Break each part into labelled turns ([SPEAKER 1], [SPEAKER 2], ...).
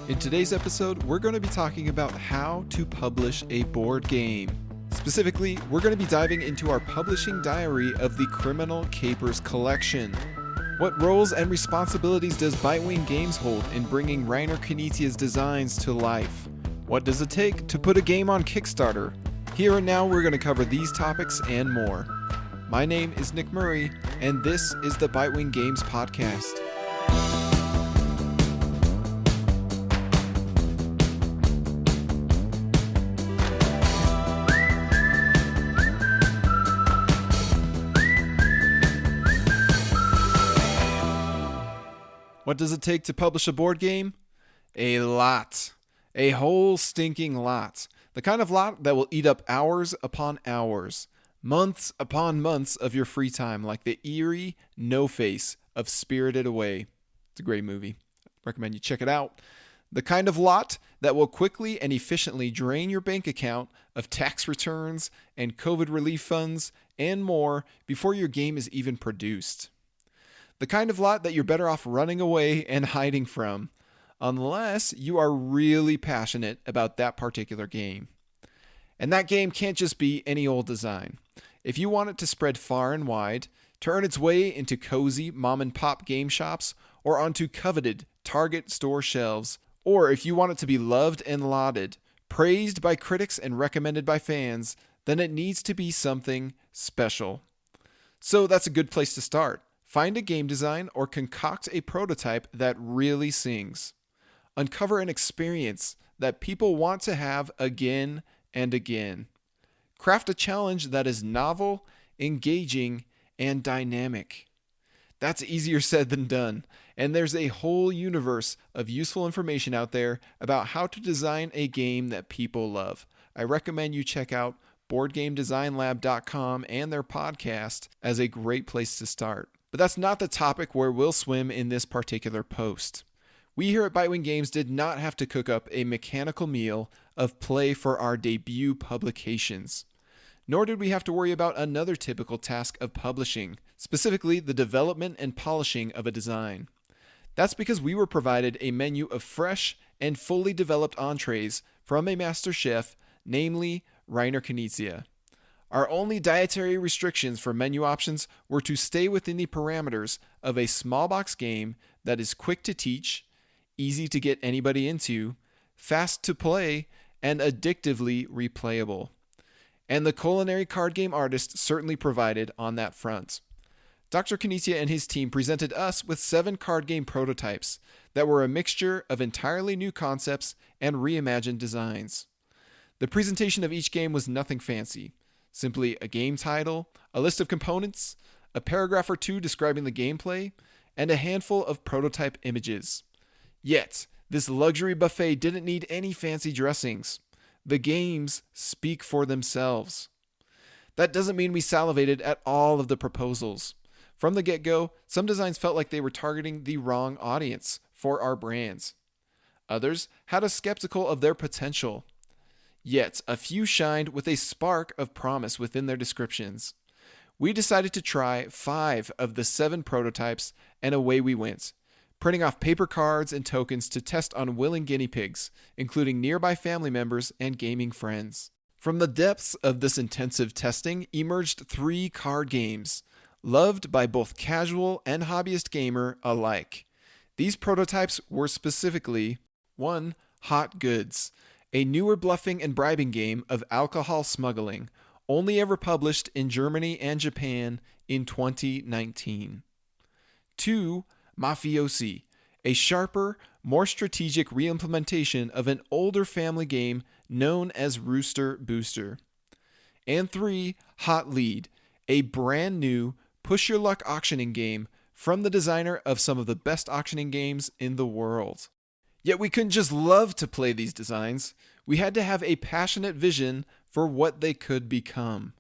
[SPEAKER 1] In today's episode, we're going to be talking about how to publish a board game. Specifically, we're going to be diving into our publishing diary of the Criminal Capers collection. What roles and responsibilities does Bitewing Games hold in bringing Reiner Knizia's designs to life? What does it take to put a game on Kickstarter? Here and now, we're going to cover these topics and more. My name is Nick Murray, and this is the Bitewing Games podcast. What does it take to publish a board game? A lot. A whole stinking lot. The kind of lot that will eat up hours upon hours, months upon months of your free time, like the eerie no-face of Spirited Away. It's a great movie. Recommend you check it out. The kind of lot that will quickly and efficiently drain your bank account of tax returns and COVID relief funds and more before your game is even produced. The kind of lot that you're better off running away and hiding from, unless you are really passionate about that particular game. And that game can't just be any old design. If you want it to spread far and wide, to earn its way into cozy mom-and-pop game shops or onto coveted Target store shelves, or if you want it to be loved and lauded, praised by critics and recommended by fans, then it needs to be something special. So that's a good place to start. Find a game design or concoct a prototype that really sings. Uncover an experience that people want to have again and again. Craft a challenge that is novel, engaging, and dynamic. That's easier said than done, and there's a whole universe of useful information out there about how to design a game that people love. I recommend you check out BoardGameDesignLab.com and their podcast as a great place to start. But that's not the topic where we'll swim in this particular post. We here at Bitewing Games did not have to cook up a mechanical meal of play for our debut publications. Nor did we have to worry about another typical task of publishing, specifically the development and polishing of a design. That's because we were provided a menu of fresh and fully developed entrees from a master chef, namely Reiner Knizia. Our only dietary restrictions for menu options were to stay within the parameters of a small box game that is quick to teach, easy to get anybody into, fast to play, and addictively replayable. And the culinary card game artist certainly provided on that front. Dr. Knizia and his team presented us with 7 card game prototypes that were a mixture of entirely new concepts and reimagined designs. The presentation of each game was nothing fancy. Simply a game title, a list of components, a paragraph or two describing the gameplay, and a handful of prototype images. Yet, this luxury buffet didn't need any fancy dressings. The games speak for themselves. That doesn't mean we salivated at all of the proposals. From the get-go, some designs felt like they were targeting the wrong audience for our brands. Others had us skeptical of their potential. Yet, a few shined with a spark of promise within their descriptions. We decided to try 5 of the 7 prototypes, and away we went, printing off paper cards and tokens to test on willing guinea pigs, including nearby family members and gaming friends. From the depths of this intensive testing emerged 3 card games, loved by both casual and hobbyist gamer alike. These prototypes were specifically 1. Hot Goods, a newer bluffing and bribing game of alcohol smuggling, only ever published in Germany and Japan in 2019. 2. Mafiosi, a sharper, more strategic reimplementation of an older family game known as Rooster Booster. And 3. Hot Lead, a brand new push-your-luck auctioning game from the designer of some of the best auctioning games in the world. Yet we couldn't just love to play these designs. We had to have a passionate vision for what they could become.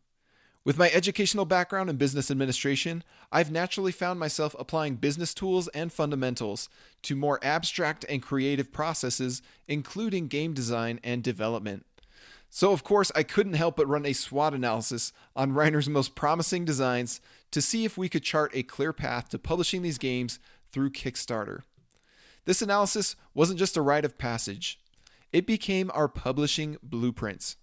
[SPEAKER 1] With my educational background in business administration, I've naturally found myself applying business tools and fundamentals to more abstract and creative processes, including game design and development. So of course, I couldn't help but run a SWOT analysis on Reiner's most promising designs to see if we could chart a clear path to publishing these games through Kickstarter. This analysis wasn't just a rite of passage. It became our publishing blueprint.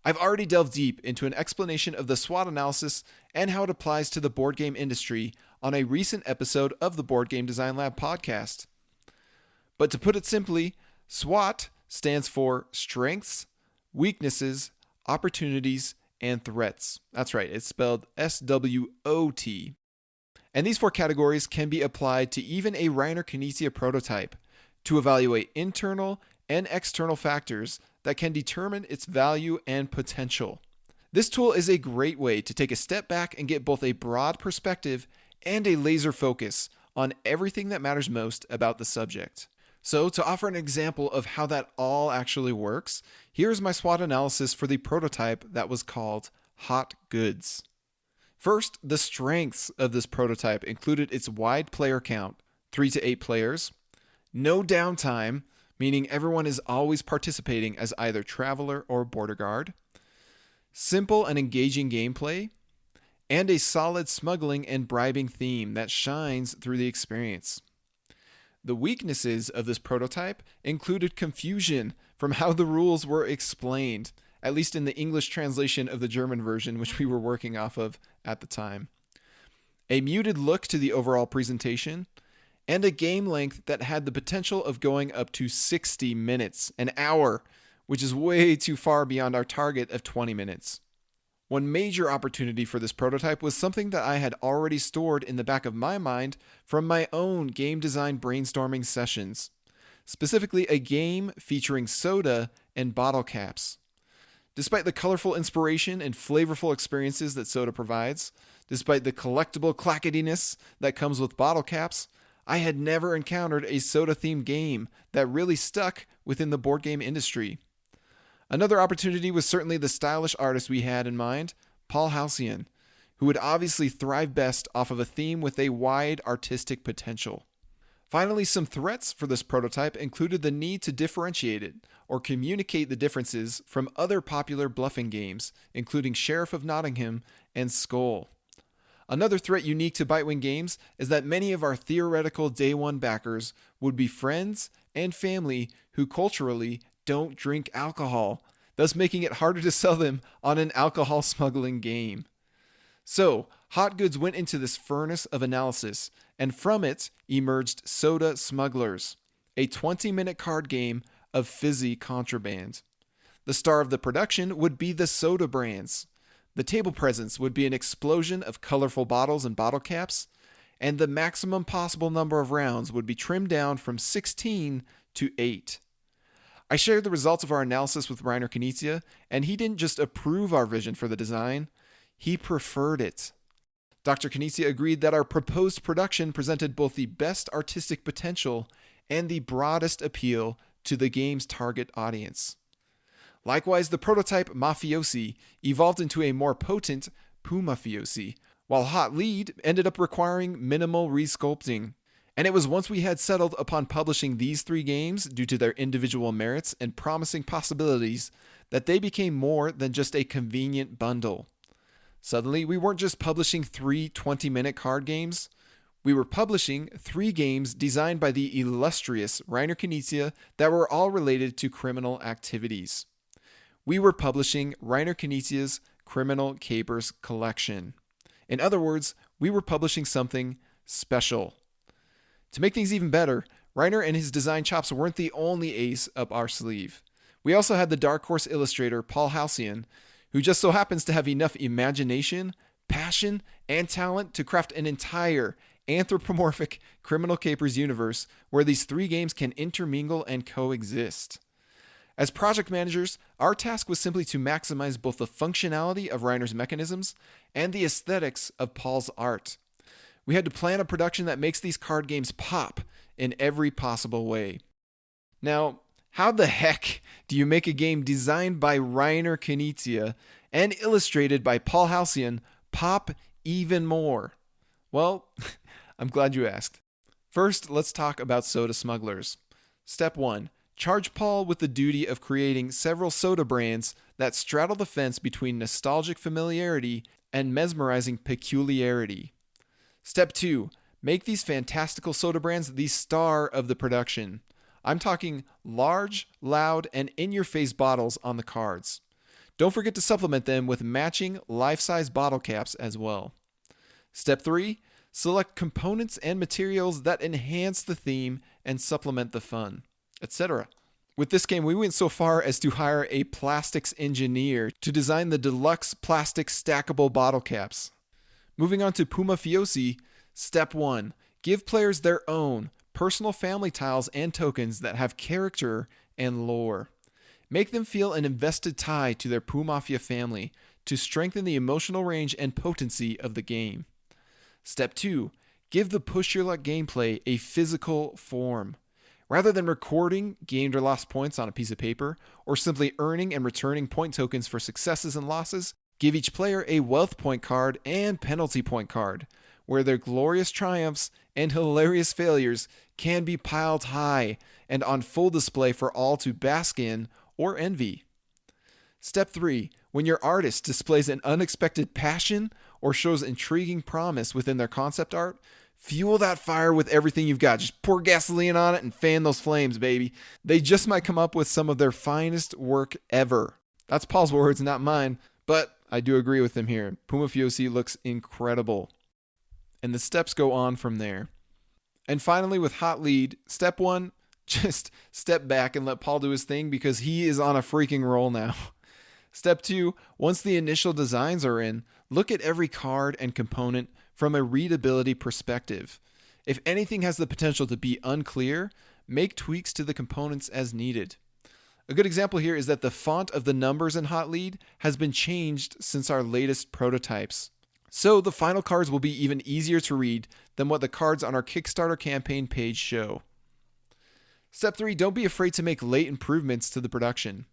[SPEAKER 1] I've already delved deep into an explanation of the SWOT analysis and how it applies to the board game industry on a recent episode of the Board Game Design Lab podcast. But to put it simply, SWOT stands for strengths, weaknesses, opportunities, and threats. That's right, it's spelled SWOT. And these 4 categories can be applied to even a Reiner Knizia prototype to evaluate internal and external factors that can determine its value and potential. This tool is a great way to take a step back and get both a broad perspective and a laser focus on everything that matters most about the subject. So, to offer an example of how that all actually works, here's my SWOT analysis for the prototype that was called Hot Goods. First, the strengths of this prototype included its wide player count, 3 to 8 players, no downtime, meaning everyone is always participating as either traveler or border guard, simple and engaging gameplay, and a solid smuggling and bribing theme that shines through the experience. The weaknesses of this prototype included confusion from how the rules were explained, at least in the English translation of the German version, which we were working off of at the time. A muted look to the overall presentation, and a game length that had the potential of going up to 60 minutes, an hour, which is way too far beyond our target of 20 minutes. One major opportunity for this prototype was something that I had already stored in the back of my mind from my own game design brainstorming sessions, specifically a game featuring soda and bottle caps. Despite the colorful inspiration and flavorful experiences that soda provides, despite the collectible clackettiness that comes with bottle caps, I had never encountered a soda-themed game that really stuck within the board game industry. Another opportunity was certainly the stylish artist we had in mind, Paul Halcyon, who would obviously thrive best off of a theme with a wide artistic potential. Finally, some threats for this prototype included the need to differentiate it or communicate the differences from other popular bluffing games, including Sheriff of Nottingham and Skull. Another threat unique to Bitewing Games is that many of our theoretical day one backers would be friends and family who culturally don't drink alcohol, thus making it harder to sell them on an alcohol smuggling game. So, Hot Goods went into this furnace of analysis, and from it emerged Soda Smugglers, a 20-minute card game of fizzy contraband. The star of the production would be the soda brands. The table presence would be an explosion of colorful bottles and bottle caps, and the maximum possible number of rounds would be trimmed down from 16 to 8. I shared the results of our analysis with Reiner Knizia, and he didn't just approve our vision for the design, he preferred it. Dr. Knizia agreed that our proposed production presented both the best artistic potential and the broadest appeal to the game's target audience. Likewise, the prototype Mafiosi evolved into a more potent Pumafiosi, while Hot Lead ended up requiring minimal resculpting. And it was once we had settled upon publishing these 3 games due to their individual merits and promising possibilities that they became more than just a convenient bundle. Suddenly, we weren't just publishing 3 20-minute card games. We were publishing 3 games designed by the illustrious Reiner Knizia that were all related to criminal activities. We were publishing Reiner Knizia's Criminal Capers collection. In other words, we were publishing something special. To make things even better, Reiner and his design chops weren't the only ace up our sleeve. We also had the Dark Horse illustrator Paul Halcyon, who just so happens to have enough imagination, passion, and talent to craft an entire anthropomorphic Criminal Capers universe where these 3 games can intermingle and coexist. As project managers, our task was simply to maximize both the functionality of Reiner's mechanisms and the aesthetics of Paul's art. We had to plan a production that makes these card games pop in every possible way. Now, how the heck do you make a game designed by Reiner Knizia and illustrated by Paul Halcyon pop even more? Well, I'm glad you asked. First, let's talk about Soda Smugglers. Step 1. Charge Paul with the duty of creating several soda brands that straddle the fence between nostalgic familiarity and mesmerizing peculiarity. Step 2. Make these fantastical soda brands the star of the production. I'm talking large, loud, and in-your-face bottles on the cards. Don't forget to supplement them with matching life-size bottle caps as well. Step 3. Select components and materials that enhance the theme and supplement the fun, etc. With this game, we went so far as to hire a plastics engineer to design the deluxe plastic stackable bottle caps. Moving on to Puma Fiosi, Step 1. Give players their own personal family tiles and tokens that have character and lore. Make them feel an invested tie to their Poo Mafia family to strengthen the emotional range and potency of the game. Step 2. Give the push your luck gameplay a physical form. Rather than recording gained or lost points on a piece of paper, or simply earning and returning point tokens for successes and losses, give each player a wealth point card and penalty point card, where their glorious triumphs and hilarious failures can be piled high and on full display for all to bask in or envy. Step 3. When your artist displays an unexpected passion or shows intriguing promise within their concept art, fuel that fire with everything you've got. Just pour gasoline on it and fan those flames, baby. They just might come up with some of their finest work ever. That's Paul's words, not mine, but I do agree with him here. Puma Fiosi looks incredible. And the steps go on from there. And finally, with Hot Lead, step 1, just step back and let Paul do his thing because he is on a freaking roll now. Step 2, once the initial designs are in, look at every card and component from a readability perspective. If anything has the potential to be unclear, make tweaks to the components as needed. A good example here is that the font of the numbers in Hot Lead has been changed since our latest prototypes. So the final cards will be even easier to read than what the cards on our Kickstarter campaign page show. Step 3, don't be afraid to make late improvements to the production.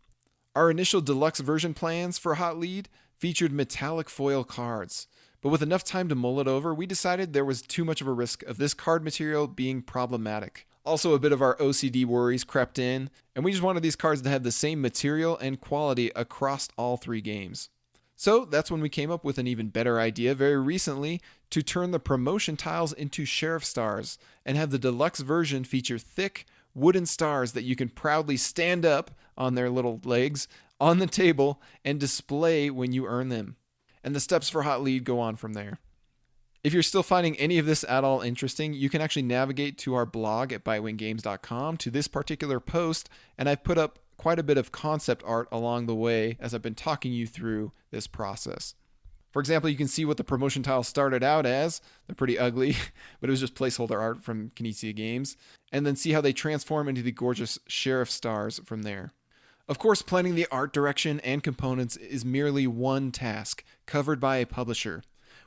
[SPEAKER 1] Our initial deluxe version plans for Hot Lead featured metallic foil cards, but with enough time to mull it over, we decided there was too much of a risk of this card material being problematic. Also, a bit of our OCD worries crept in, and we just wanted these cards to have the same material and quality across all 3 games. So that's when we came up with an even better idea very recently to turn the promotion tiles into sheriff stars and have the deluxe version feature thick wooden stars that you can proudly stand up on their little legs on the table and display when you earn them. And the steps for Hot Lead go on from there. If you're still finding any of this at all interesting, you can actually navigate to our blog at bitewinggames.com to this particular post, and I've put up quite a bit of concept art along the way as I've been talking you through this process. For example, you can see what the promotion tiles started out as. They're pretty ugly, but it was just placeholder art from Knizia Games. And then see how they transform into the gorgeous sheriff stars from there. Of course, planning the art direction and components is merely one task covered by a publisher.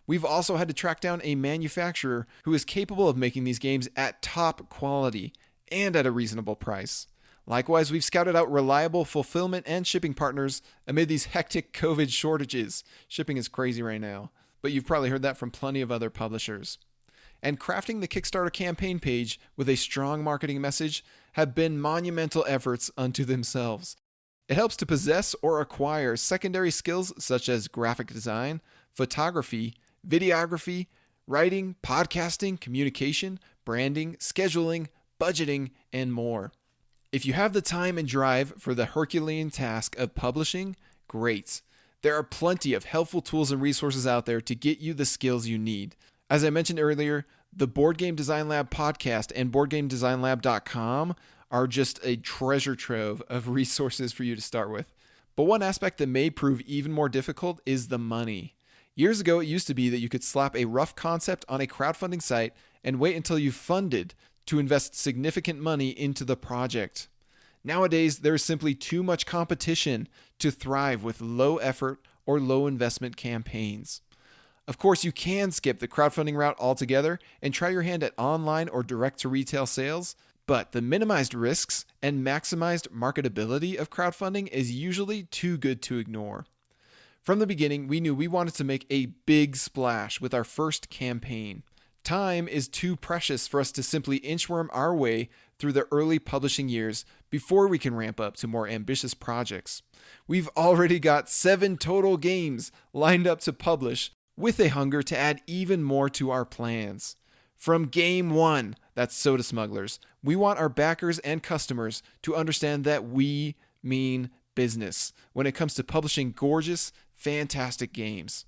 [SPEAKER 1] We've also had to track down a manufacturer who is capable of making these games at top quality and at a reasonable price. Likewise, we've scouted out reliable fulfillment and shipping partners amid these hectic COVID shortages. Shipping is crazy right now, but you've probably heard that from plenty of other publishers. And crafting the Kickstarter campaign page with a strong marketing message have been monumental efforts unto themselves. It helps to possess or acquire secondary skills such as graphic design, photography, videography, writing, podcasting, communication, branding, scheduling, budgeting, and more. If you have the time and drive for the Herculean task of publishing, great. There are plenty of helpful tools and resources out there to get you the skills you need. As I mentioned earlier, the Board Game Design Lab podcast and BoardGameDesignLab.com are just a treasure trove of resources for you to start with. But one aspect that may prove even more difficult is the money. Years ago, it used to be that you could slap a rough concept on a crowdfunding site and wait until you funded to invest significant money into the project. Nowadays, there is simply too much competition to thrive with low effort or low investment campaigns. Of course, you can skip the crowdfunding route altogether and try your hand at online or direct-to-retail sales, but the minimized risks and maximized marketability of crowdfunding is usually too good to ignore. From the beginning, we knew we wanted to make a big splash with our first campaign. Time is too precious for us to simply inchworm our way through the early publishing years before we can ramp up to more ambitious projects. We've already got 7 total games lined up to publish with a hunger to add even more to our plans. From game one, that's Soda Smugglers, we want our backers and customers to understand that we mean business when it comes to publishing gorgeous, fantastic games.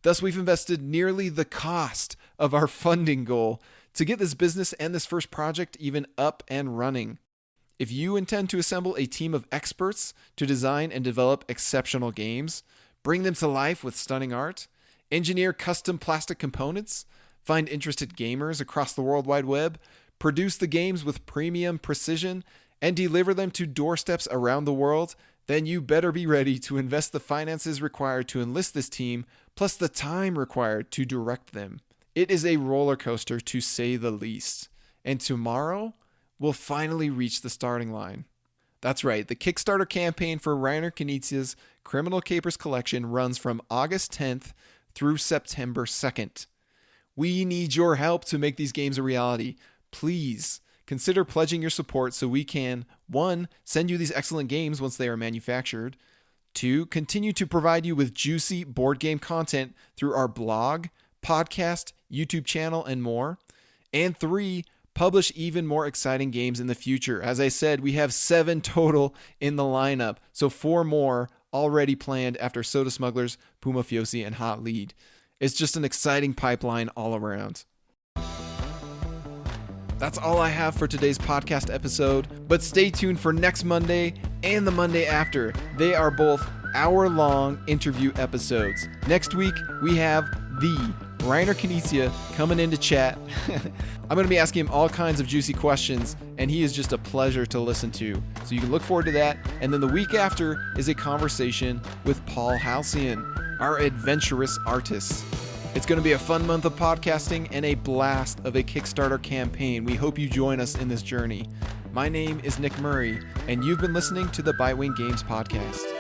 [SPEAKER 1] Thus, we've invested nearly the cost of our funding goal to get this business and this first project even up and running. If you intend to assemble a team of experts to design and develop exceptional games, bring them to life with stunning art, engineer custom plastic components, find interested gamers across the World Wide Web, produce the games with premium precision, and deliver them to doorsteps around the world, then you better be ready to invest the finances required to enlist this team, plus the time required to direct them. It is a roller coaster, to say the least. And tomorrow, we'll finally reach the starting line. That's right, the Kickstarter campaign for Reiner Knizia's Criminal Capers collection runs from August 10th through September 2nd. We need your help to make these games a reality. Please consider pledging your support so we can, 1, send you these excellent games once they are manufactured, 2, continue to provide you with juicy board game content through our blog, podcast, YouTube channel, and more, and 3, publish even more exciting games in the future. As I said, we have 7 total in the lineup, so 4 more already planned after Soda Smugglers, Puma Fiosi, and Hot Lead. It's just an exciting pipeline all around. That's all I have for today's podcast episode, but stay tuned for next Monday and the Monday after. They are both hour-long interview episodes. Next week, we have the Reiner Knizia coming in to chat. I'm going to be asking him all kinds of juicy questions, and he is just a pleasure to listen to. So you can look forward to that. And then the week after is a conversation with Paul Halcyon, our adventurous artist. It's going to be a fun month of podcasting and a blast of a Kickstarter campaign. We hope you join us in this journey. My name is Nick Murray, and you've been listening to the Bitewing Games Podcast.